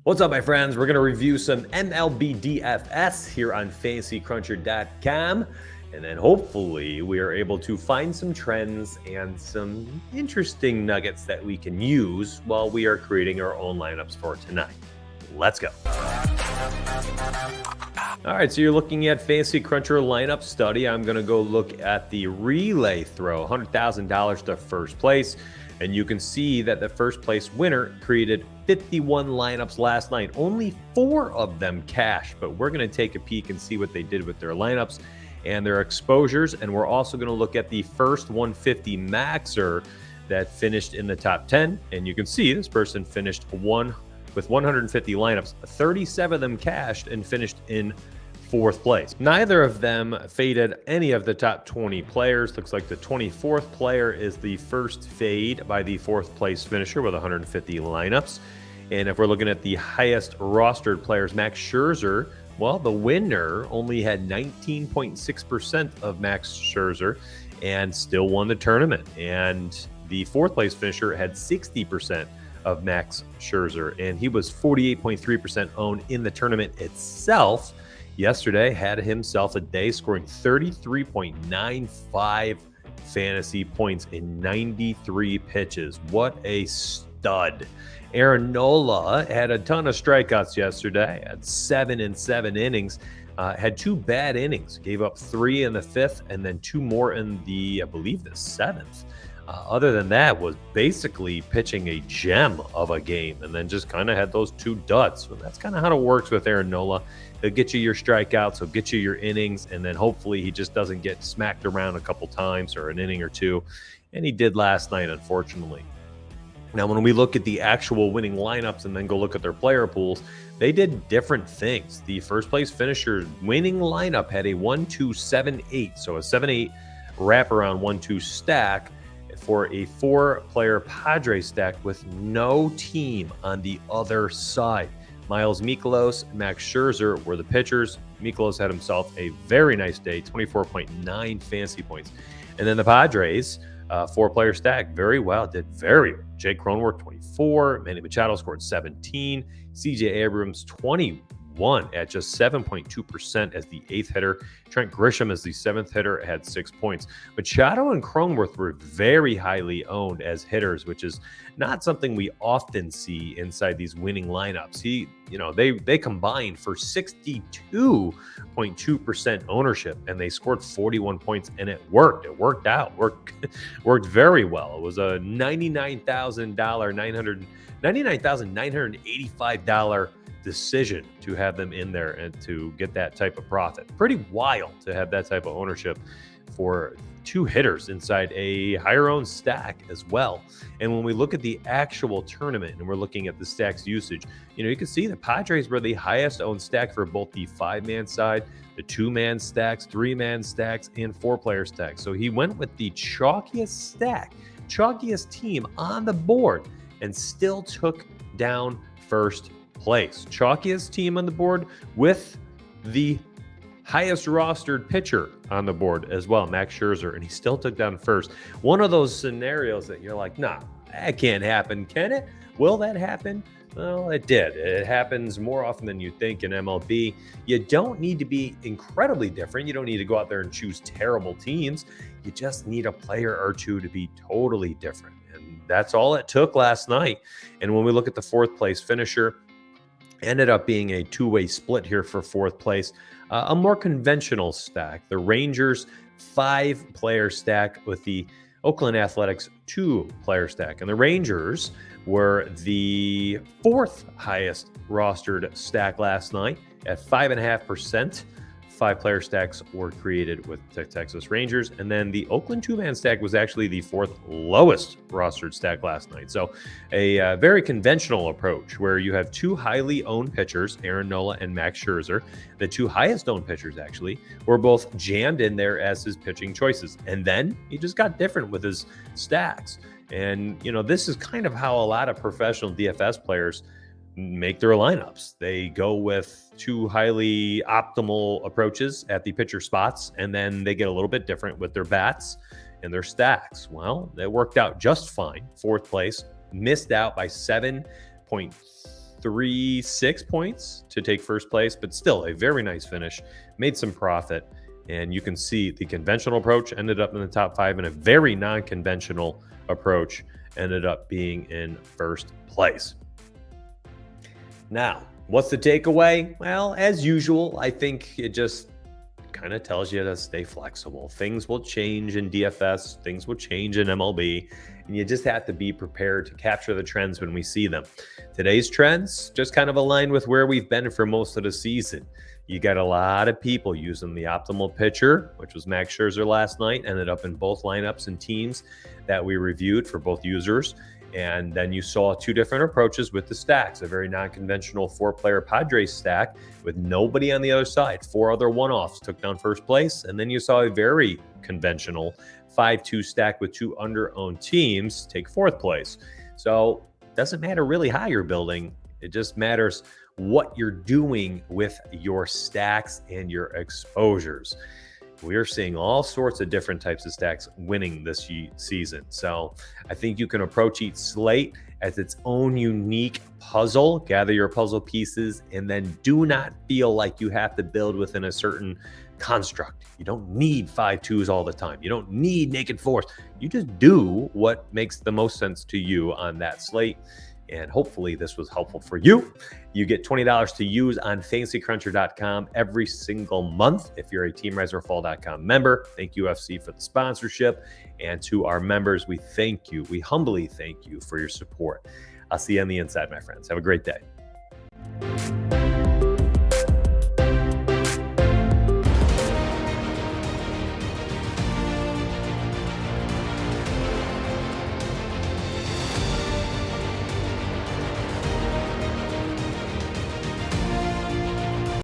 What's up, my friends? We're going to review some MLB DFS here on fantasycruncher.com. And then hopefully we are able to find some trends and some interesting nuggets that we can use while we are creating our own lineups for tonight. Let's go. All right, so you're looking at Fantasy Cruncher lineup study. I'm going to go look at the relay throw, $100,000 to first place. And you can see that the first place winner created 51 lineups last night. Only 4 of them cash, but we're going to take a peek and see what they did with their lineups and their exposures. And we're also going to look at the first 150 maxer that finished in the top 10. And you can see this person finished with 150 lineups. 37 of them cashed and finished in 4th place. Neither of them faded any of the top 20 players. Looks like the 24th player is the first fade by the 4th place finisher with 150 lineups. And if we're looking at the highest rostered players, Max Scherzer, well, the winner only had 19.6% of Max Scherzer and still won the tournament. And the 4th place finisher had 60% of Max Scherzer, and he was 48.3% owned in the tournament itself. Yesterday had himself a day scoring 33.95 fantasy points in 93 pitches. What a stud. Aaron Nola had a ton of strikeouts yesterday, had 7 in 7 innings, had 2 bad innings, gave up 3 in the 5th and then 2 more in the, I believe, the 7th. Other than that, was basically pitching a gem of a game and then just kind of had those 2 duds. So that's kind of how it works with Aaron Nola. He'll get you your strikeouts, he'll get you your innings, and then hopefully he just doesn't get smacked around a couple times or an inning or 2. And he did last night, unfortunately. Now, when we look at the actual winning lineups and then go look at their player pools, they did different things. The first place finisher winning lineup had a 1-2-7-8, so a 7-8 wraparound 1-2 stack for a 4-player Padres stack with no team on the other side. Miles Mikolas, Max Scherzer were the pitchers. Mikolas had himself a very nice day, 24.9 fantasy points. And then the Padres, 4-player stack, very well, did very well. Jake Cronenworth, 24. Manny Machado scored 17. CJ Abrams, 21 at just 7.2% as the 8th hitter. Trent Grisham as the 7th hitter had 6 points. Machado and Cronenworth were very highly owned as hitters, which is not something we often see inside these winning lineups. They combined for 62.2% ownership, and they scored 41 points, and it worked. It worked out. Worked very well. It was a $99,985 decision to have them in there and to get that type of profit. Pretty wild to have that type of ownership for 2 hitters inside a higher owned stack as well. And when we look at the actual tournament and we're looking at the stacks usage, you can see the Padres were the highest owned stack for both the 5-man side, the 2-man stacks, 3-man stacks, and 4-player stacks. So he went with the chalkiest team on the board and still took down first place. Chalkiest team on the board with the highest rostered pitcher on the board as well, Max Scherzer, and he still took down first. One of those scenarios that you're like, nah, that can't happen, can it? Will that happen? Well, it did. It happens more often than you think in MLB. You don't need to be incredibly different. You don't need to go out there and choose terrible teams. You just need a player or 2 to be totally different. And that's all it took last night. And when we look at the 4th place finisher, ended up being a 2-way split here for 4th place. A more conventional stack. The Rangers, 5-player stack with the Oakland Athletics, 2-player stack. And the Rangers were the 4th highest rostered stack last night at 5.5%. 5-player stacks were created with the Texas Rangers. And then the Oakland 2-man stack was actually the 4th lowest rostered stack last night. So a very conventional approach where you have 2 highly owned pitchers, Aaron Nola and Max Scherzer. The 2 highest owned pitchers actually were both jammed in there as his pitching choices. And then he just got different with his stacks. And, this is kind of how a lot of professional DFS players make their lineups. They go with 2 highly optimal approaches at the pitcher spots, and then they get a little bit different with their bats and their stacks. Well, that worked out just fine. 4th place, missed out by 7.3 3.36 points to take first place, but still a very nice finish. Made some profit. And you can see the conventional approach ended up in the top 5, and a very non-conventional approach ended up being in first place. Now, what's the takeaway? Well, as usual, I think it just kind of tells you to stay flexible. Things will change in DFS, things will change in MLB, and you just have to be prepared to capture the trends when we see them. Today's trends just kind of align with where we've been for most of the season. You got a lot of people using the optimal pitcher, which was Max Scherzer last night, ended up in both lineups and teams that we reviewed for both users. And then you saw two different approaches with the stacks, a very non-conventional 4-player Padres stack with nobody on the other side. 4 other one-offs took down first place. And then you saw a very conventional 5-2 stack with 2 under-owned teams take fourth place. So it doesn't matter really how you're building. It just matters what you're doing with your stacks and your exposures. We are seeing all sorts of different types of stacks winning this season. So I think you can approach each slate as its own unique puzzle, gather your puzzle pieces, and then do not feel like you have to build within a certain construct. You don't need 5-2s all the time. You don't need naked 4s. You just do what makes the most sense to you on that slate. And hopefully this was helpful for you. You get $20 to use on fantasycruncher.com every single month if you're a teamriserfall.com member. Thank you, UFC, for the sponsorship. And to our members, we thank you. We humbly thank you for your support. I'll see you on the inside, my friends. Have a great day.